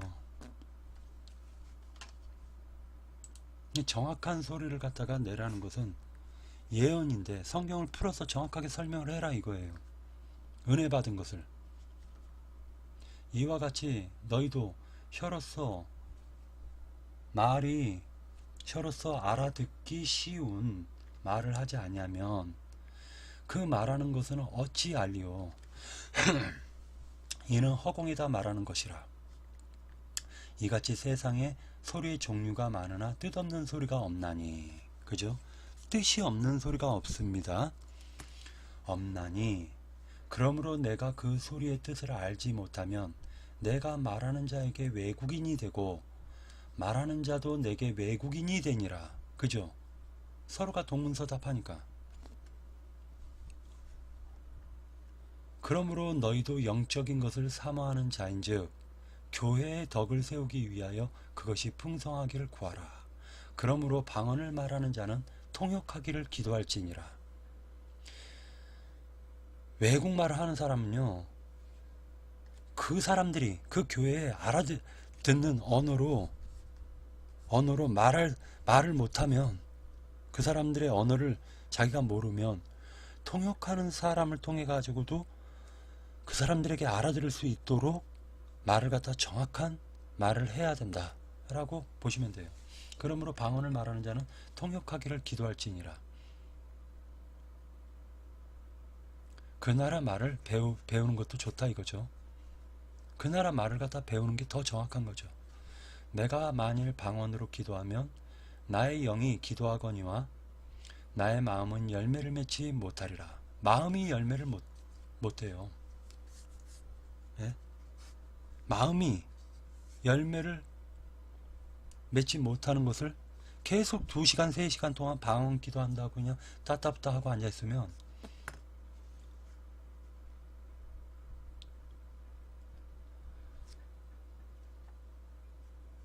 S1: 정확한 소리를 갖다가 내라는 것은 예언인데 성경을 풀어서 정확하게 설명을 해라 이거예요. 은혜 받은 것을. 이와 같이 너희도 혀로서 알아듣기 쉬운 말을 하지 아니하면 그 말하는 것은 어찌 알리요? 이는 허공에다 말하는 것이라. 이같이 세상에 소리의 종류가 많으나 뜻없는 소리가 없나니. 그죠? 뜻이 없는 소리가 없습니다. 없나니 그러므로 내가 그 소리의 뜻을 알지 못하면 내가 말하는 자에게 외국인이 되고 말하는 자도 내게 외국인이 되니라. 그죠? 서로가 동문서답하니까. 그러므로 너희도 영적인 것을 사모하는 자인즉 교회의 덕을 세우기 위하여 그것이 풍성하기를 구하라. 그러므로 방언을 말하는 자는 통역하기를 기도할지니라. 외국말을 하는 사람은요, 그 사람들이 그 교회에 알아듣는 언어로 말을 못하면, 그 사람들의 언어를 자기가 모르면 통역하는 사람을 통해 가지고도 그 사람들에게 알아들을 수 있도록 말을 갖다 정확한 말을 해야 된다 라고 보시면 돼요. 그러므로 방언을 말하는 자는 통역하기를 기도할지니라. 그 나라 말을 배우는 것도 좋다 이거죠. 그 나라 말을 갖다 배우는 게 더 정확한 거죠. 내가 만일 방언으로 기도하면 나의 영이 기도하거니와 나의 마음은 열매를 맺지 못하리라. 마음이 열매를 못해요. 예? 마음이 열매를 맺지 못하는 것을 계속 2시간, 3시간 동안 방언 기도한다고 그냥 따따부따 하고 앉아있으면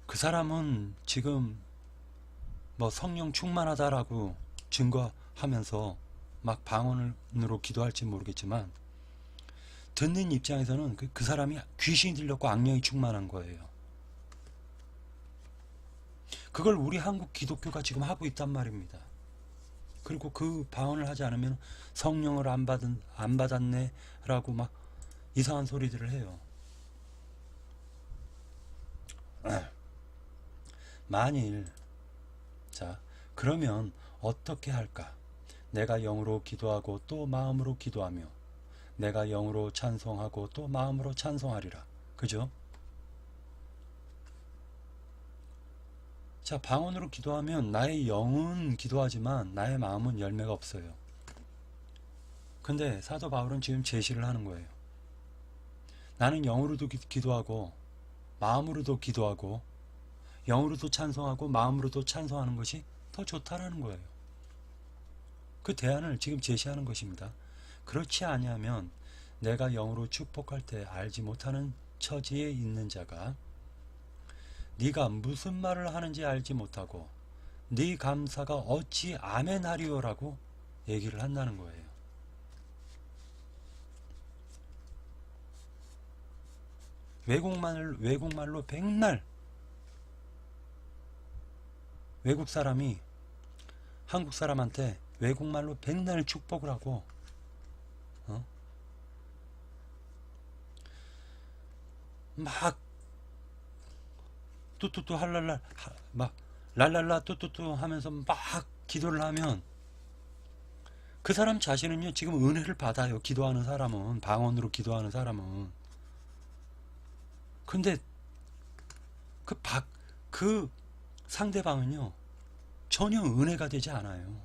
S1: 그 사람은 지금 뭐 성령 충만하다라고 증거하면서 막 방언으로 기도할지 모르겠지만 듣는 입장에서는 그 사람이 귀신이 들렸고 악령이 충만한 거예요. 그걸 우리 한국 기독교가 지금 하고 있단 말입니다. 그리고 그 방언을 하지 않으면 성령을 안 받았네 라고 막 이상한 소리들을 해요. 만일 자 그러면 어떻게 할까? 내가 영으로 기도하고 또 마음으로 기도하며 내가 영으로 찬송하고 또 마음으로 찬송하리라. 그죠? 자, 방언으로 기도하면 나의 영은 기도하지만 나의 마음은 열매가 없어요. 근데 사도 바울은 지금 제시를 하는 거예요. 나는 영으로도 기도하고 마음으로도 기도하고 영으로도 찬송하고 마음으로도 찬송하는 것이 더 좋다라는 거예요. 그 대안을 지금 제시하는 것입니다. 그렇지 아니하면 내가 영으로 축복할 때 알지 못하는 처지에 있는 자가 네가 무슨 말을 하는지 알지 못하고 네 감사가 어찌 아멘하리오라고 얘기를 한다는 거예요. 외국말로 백날 외국 사람이 한국 사람한테 외국말로 백날 축복을 하고 막 뚜뚜뚜 할랄라 막 랄랄라 뚜뚜뚜 하면서 막 기도를 하면 그 사람 자신은요 지금 은혜를 받아요. 기도하는 사람은, 방언으로 기도하는 사람은. 근데 그 상대방은요 전혀 은혜가 되지 않아요.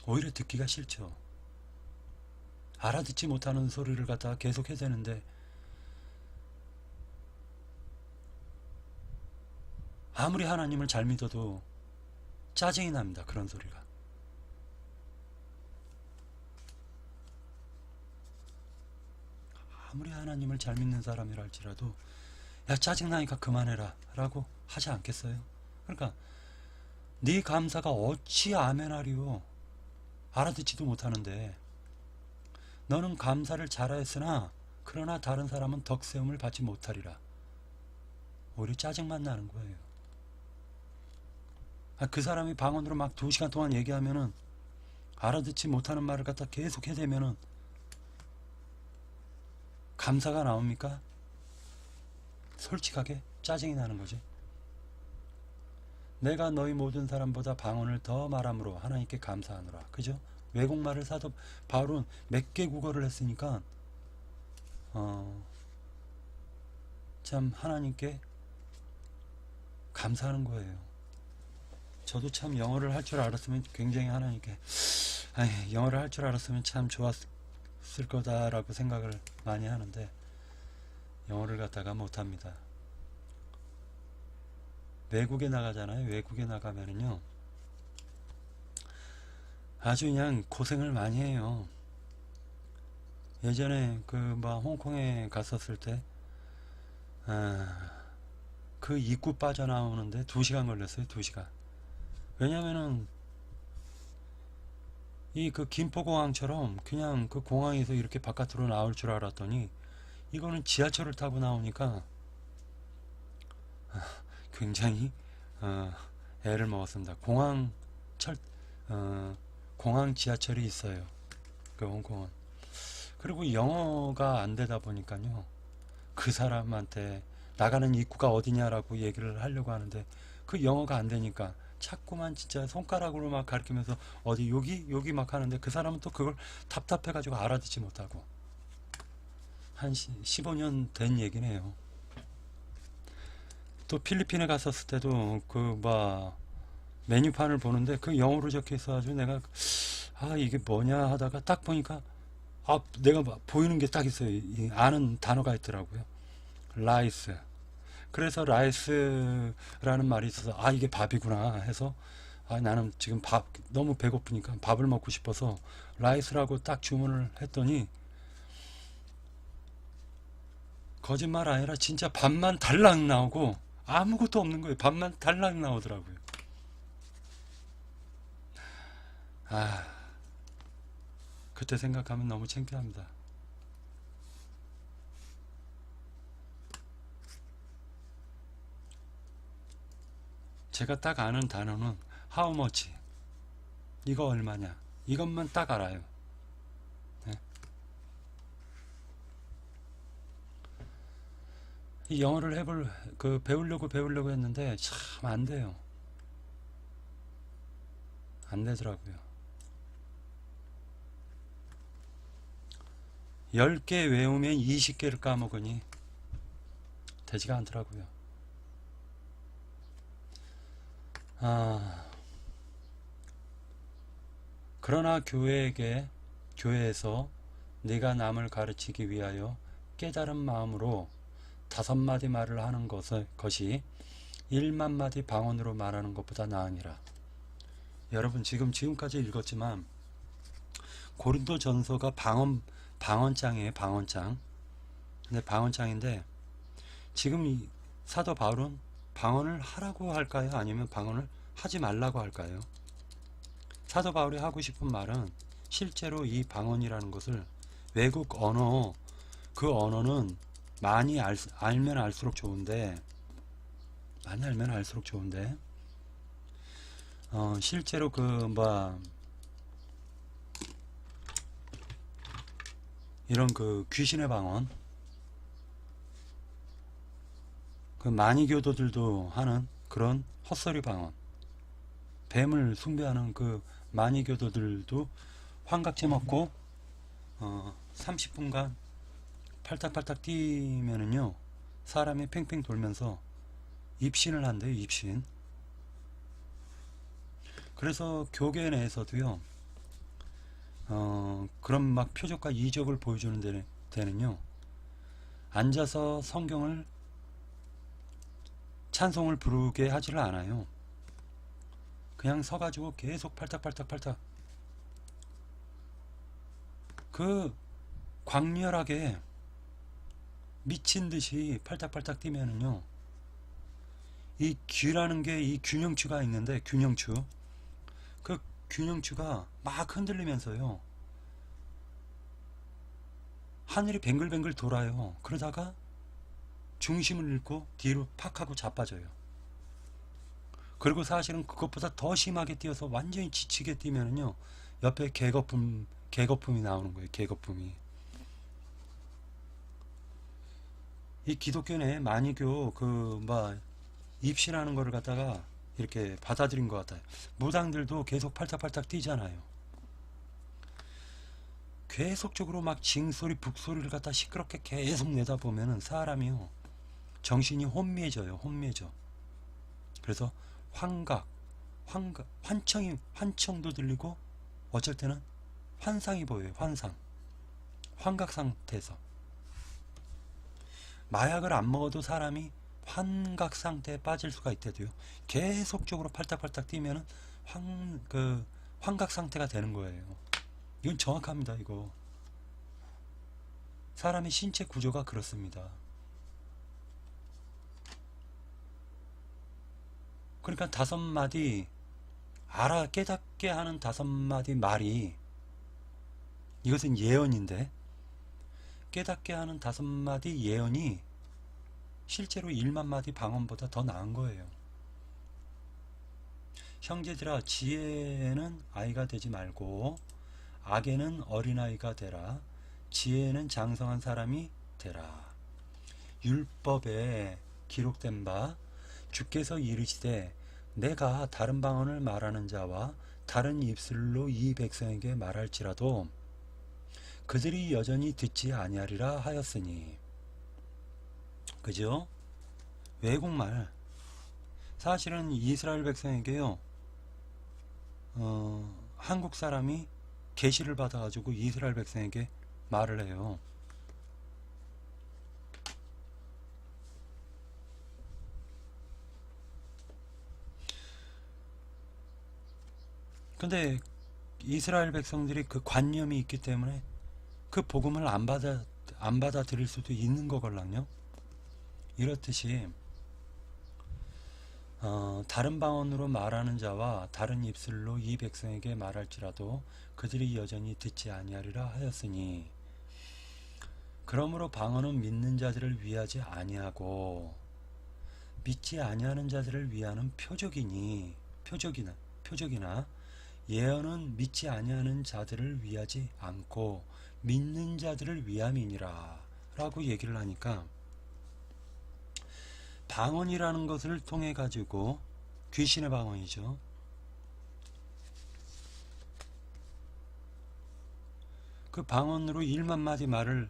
S1: 오히려 듣기가 싫죠. 알아듣지 못하는 소리를 갖다가 계속 해대는데 아무리 하나님을 잘 믿어도 짜증이 납니다. 그런 소리가. 아무리 하나님을 잘 믿는 사람이라 할지라도 야 짜증나니까 그만해라 라고 하지 않겠어요? 그러니까 네 감사가 어찌 아멘하리요. 알아듣지도 못하는데 너는 감사를 잘하였으나 그러나 다른 사람은 덕세움을 받지 못하리라. 오히려 짜증만 나는 거예요. 그 사람이 방언으로 막 2시간 동안 얘기하면은 알아듣지 못하는 말을 갖다 계속 해대면은 감사가 나옵니까? 솔직하게 짜증이 나는 거지. 내가 너희 모든 사람보다 방언을 더 말함으로 하나님께 감사하노라. 그죠? 외국말을 사도 바울은 몇 개 국어를 했으니까 참 하나님께 감사하는 거예요. 저도 참 영어를 할 줄 알았으면 굉장히 하나님께 영어를 할 줄 알았으면 참 좋았을 거다라고 생각을 많이 하는데 영어를 갖다가 못합니다. 외국에 나가잖아요. 외국에 나가면은요 아주 그냥 고생을 많이 해요. 예전에 홍콩에 갔었을 때 그 입구 빠져나오는데 2시간 걸렸어요. 2시간. 왜냐면은 김포공항처럼 그냥 그 공항에서 이렇게 바깥으로 나올 줄 알았더니 이거는 지하철을 타고 나오니까 굉장히 애를 먹었습니다. 공항 지하철이 있어요. 그 홍콩은. 그리고 영어가 안 되다 보니까요. 그 사람한테 나가는 입구가 어디냐라고 얘기를 하려고 하는데 그 영어가 안 되니까 자꾸만 진짜 손가락으로 막 가리키면서 어디 여기 막 하는데 그 사람은 또 그걸 답답해가지고 알아듣지 못하고 한 15년 된 얘기네요. 또 필리핀에 갔었을 때도 메뉴판을 보는데 그 영어로 적혀 있어가지고 내가 이게 뭐냐 하다가 딱 보니까 내가 보이는 게 딱 있어요. 아는 단어가 있더라고요. 라이스. 그래서 라이스라는 말이 있어서 이게 밥이구나 해서 나는 지금 너무 배고프니까 밥을 먹고 싶어서 라이스라고 딱 주문을 했더니 거짓말 아니라 진짜 밥만 달랑 나오고 아무것도 없는 거예요. 밥만 달랑 나오더라고요. 그때 생각하면 너무 창피합니다. 제가 딱 아는 단어는 how much, 이거 얼마냐, 이것만 딱 알아요. 네. 이 영어를 배우려고 했는데 참 안 돼요. 안 되더라고요. 10개 외우면 20개를 까먹으니 되지가 않더라고요. 그러나 교회에서 네가 남을 가르치기 위하여 깨달은 마음으로 5마디 말을 하는 것이 1만 마디 방언으로 말하는 것보다 나으니라. 여러분 지금까지 읽었지만 고린도 전서가 방언장이에요. 방언장. 근데 방언장인데 지금 사도 바울은 방언을 하라고 할까요? 아니면 방언을 하지 말라고 할까요? 사도 바울이 하고 싶은 말은 실제로 이 방언이라는 것을 외국 언어, 그 언어는 많이 알면 알수록 좋은데, 많이 알면 알수록 좋은데, 실제로 이런 귀신의 방언, 마니교도들도 하는 그런 헛소리 방언, 뱀을 숭배하는 마니교도들도 환각제 먹고 30분간 팔딱팔딱 뛰면은요 사람이 팽팽 돌면서 입신을 한대요. 입신. 그래서 교계 내에서도요 그런 막 표적과 이적을 보여주는 데는요 앉아서 성경을 찬송을 부르게 하지를 않아요. 그냥 서가지고 계속 팔딱팔딱 광렬하게 미친듯이 팔딱팔딱 뛰면은요 이 귀라는 게 이 균형추가 있는데 그 균형추가 막 흔들리면서요 하늘이 뱅글뱅글 돌아요. 그러다가 중심을 잃고 뒤로 팍 하고 자빠져요. 그리고 사실은 그것보다 더 심하게 뛰어서 완전히 지치게 뛰면은요 옆에 개거품이 나오는 거예요. 개거품이. 이 기독교 내 마니교 입신하는 거를 갖다가 이렇게 받아들인 것 같아요. 무당들도 계속 팔딱팔딱 뛰잖아요. 계속적으로 막 징소리 북소리를 갖다 시끄럽게 계속 내다 보면은 사람이요 정신이 혼미해져요. 혼미해져. 그래서 환청도 들리고 어쩔 때는 환상이 보여요. 환각 상태에서 마약을 안 먹어도 사람이 환각 상태에 빠질 수가 있대도요. 계속적으로 팔딱팔딱 뛰면은 환각 상태가 되는 거예요. 이건 정확합니다. 이거 사람의 신체 구조가 그렇습니다. 그러니까 5마디 깨닫게 하는 5마디 말이 이것은 예언인데 깨닫게 하는 5마디 예언이 실제로 1만 마디 방언보다 더 나은 거예요. 형제들아 지혜는 아이가 되지 말고 악에는 어린아이가 되라. 지혜는 장성한 사람이 되라. 율법에 기록된 바 주께서 이르시되 내가 다른 방언을 말하는 자와 다른 입술로 이 백성에게 말할지라도 그들이 여전히 듣지 아니하리라 하였으니. 그죠? 외국말. 사실은 이스라엘 백성에게요 한국 사람이 계시를 받아가지고 이스라엘 백성에게 말을 해요. 근데 이스라엘 백성들이 그 관념이 있기 때문에 그 복음을 안 받아들일 수도 있는 거걸랑요. 이렇듯이 다른 방언으로 말하는 자와 다른 입술로 이 백성에게 말할지라도 그들이 여전히 듣지 아니하리라 하였으니 그러므로 방언은 믿는 자들을 위하지 아니하고 믿지 아니하는 자들을 위하는 표적이나 예언은 믿지 아니하는 자들을 위하지 않고 믿는 자들을 위함이니라 라고 얘기를 하니까 방언이라는 것을 통해 가지고 귀신의 방언이죠. 그 방언으로 1만 마디 말을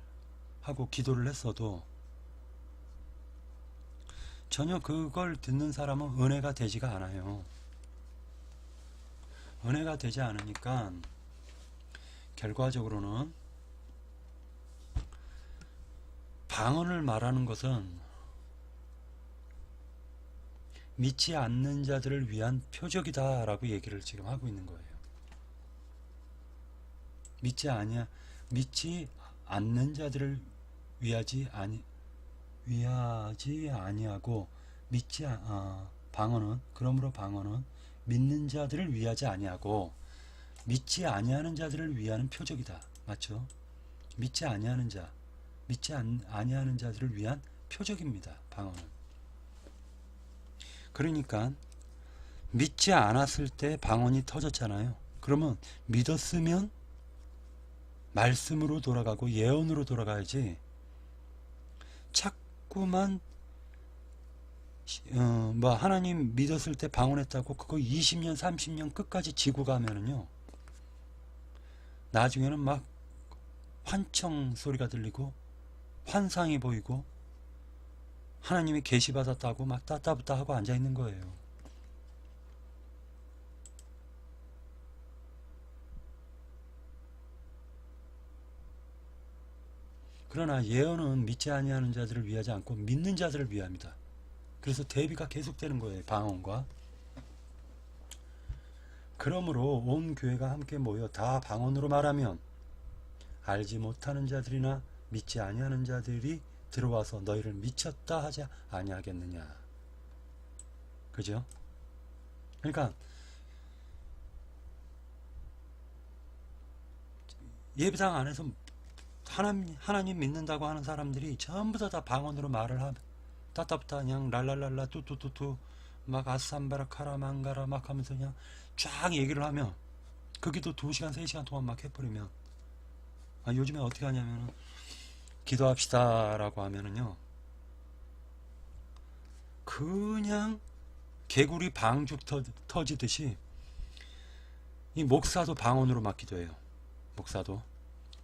S1: 하고 기도를 했어도 전혀 그걸 듣는 사람은 은혜가 되지가 않아요. 은혜가 되지 않으니까 결과적으로는 방언을 말하는 것은 믿지 않는 자들을 위한 표적이다 라고 얘기를 지금 하고 있는 거예요. 믿지 않는 자들을 위하지 아니하고 방언은 그러므로 방언은 믿는 자들을 위하지 아니하고 믿지 아니하는 자들을 위하는 표적이다. 맞죠? 믿지 아니하는 자들을 위한 표적입니다. 방언은. 그러니까 믿지 않았을 때 방언이 터졌잖아요. 그러면 믿었으면 말씀으로 돌아가고 예언으로 돌아가야지 자꾸만 하나님 믿었을 때 방언했다고 그거 20년 30년 끝까지 지고 가면은요 나중에는 막 환청 소리가 들리고 환상이 보이고 하나님이 계시 받았다고 막 따따붙다 하고 앉아 있는 거예요. 그러나 예언은 믿지 아니하는 자들을 위하지 않고 믿는 자들을 위합니다. 그래서 대비가 계속되는 거예요. 방언과. 그러므로 온 교회가 함께 모여 다 방언으로 말하면 알지 못하는 자들이나 믿지 아니하는 자들이 들어와서 너희를 미쳤다 하지 아니하겠느냐. 그죠? 그러니까 예배당 안에서 하나님 믿는다고 하는 사람들이 전부 다 방언으로 말을 하면 따따따 그냥 랄랄랄라 뚜뚜뚜뚜 막 아쌈바라카라 망가라 막 하면서 그냥 쫙 얘기를 하면 거기도 2시간 3시간 동안 막 해버리면 요즘에 어떻게 하냐면은 기도합시다 라고 하면은요 그냥 개구리 방죽 터지듯이 이 목사도 방언으로 막 기도해요. 목사도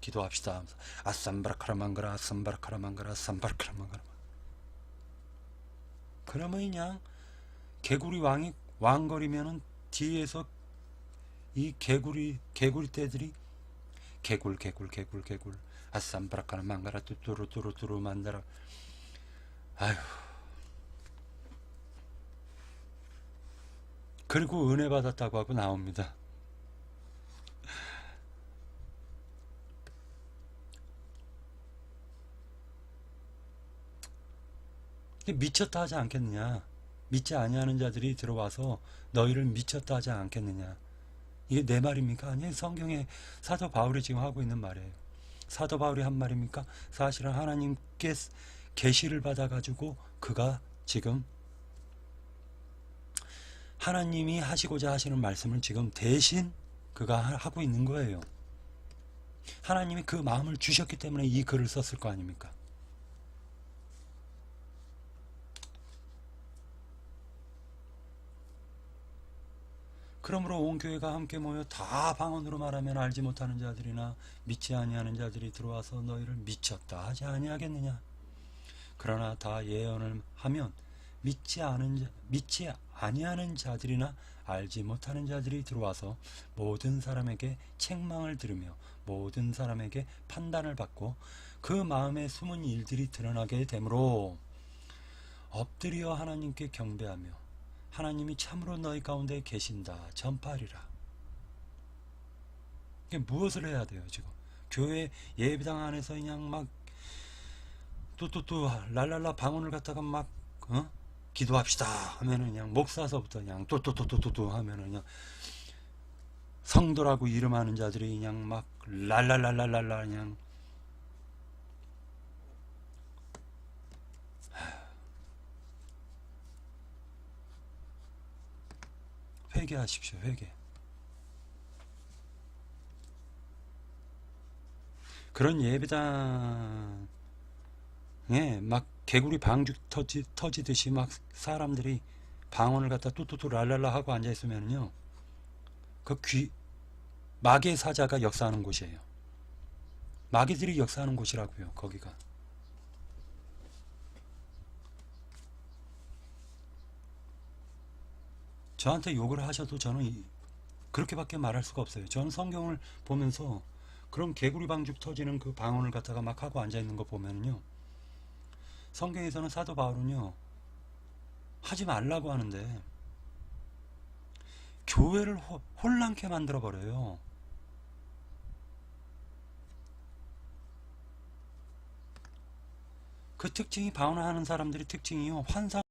S1: 기도합시다 하면서 아쌈바라카라 망가라 아쌈바라카라 망가라 아쌈바라카라 망가라. 그러면 그냥 개구리 왕이 왕거리면은 뒤에서 이 개구리 떼들이 개굴 아쌈바라카라 망가라 뚜뚜루뚜루뚜루 만다라. 아휴. 그리고 은혜 받았다고 하고 나옵니다. 미쳤다 하지 않겠느냐. 믿지 아니하는 자들이 들어와서 너희를 미쳤다 하지 않겠느냐. 이게 내 말입니까? 아니, 성경에 사도 바울이 지금 하고 있는 말이에요. 사도 바울이 한 말입니까? 사실은 하나님께 계시를 받아가지고 그가 지금 하나님이 하시고자 하시는 말씀을 지금 대신 그가 하고 있는 거예요. 하나님이 그 마음을 주셨기 때문에 이 글을 썼을 거 아닙니까? 그러므로 온 교회가 함께 모여 다 방언으로 말하면 알지 못하는 자들이나 믿지 아니하는 자들이 들어와서 너희를 미쳤다 하지 아니하겠느냐. 그러나 다 예언을 하면 믿지 아니하는 자들이나 알지 못하는 자들이 들어와서 모든 사람에게 책망을 들으며 모든 사람에게 판단을 받고 그 마음에 숨은 일들이 드러나게 되므로 엎드려 하나님께 경배하며 하나님이 참으로 너희 가운데 계신다 전파하리라. 이게 무엇을 해야 돼요? 지금 교회 예배당 안에서 그냥 막 뚜뚜뚜 랄랄라 방언을 갖다가 막 기도합시다 하면은 그냥 목사서부터 그냥 뚜뚜뚜뚜뚜 하면은 그냥 성도라고 이름하는 자들이 그냥 막 랄랄랄랄랄라 그냥 회개하십시오. 회개. 그런 예배당에 막 개구리 방죽 터지듯이 막 사람들이 방언을 갖다 뚜뚜뚜 랄랄라 하고 앉아있으면요 그 마귀의 사자가 역사하는 곳이에요. 마귀들이 역사하는 곳이라고요. 거기가. 저한테 욕을 하셔도 저는 그렇게밖에 말할 수가 없어요. 저는 성경을 보면서 그런 개구리 방죽 터지는 그 방언을 갖다가 막 하고 앉아있는 거 보면요 성경에서는 사도 바울은요 하지 말라고 하는데 교회를 혼란케 만들어 버려요. 그 특징이 바우나 하는 사람들이 특징이요. 환상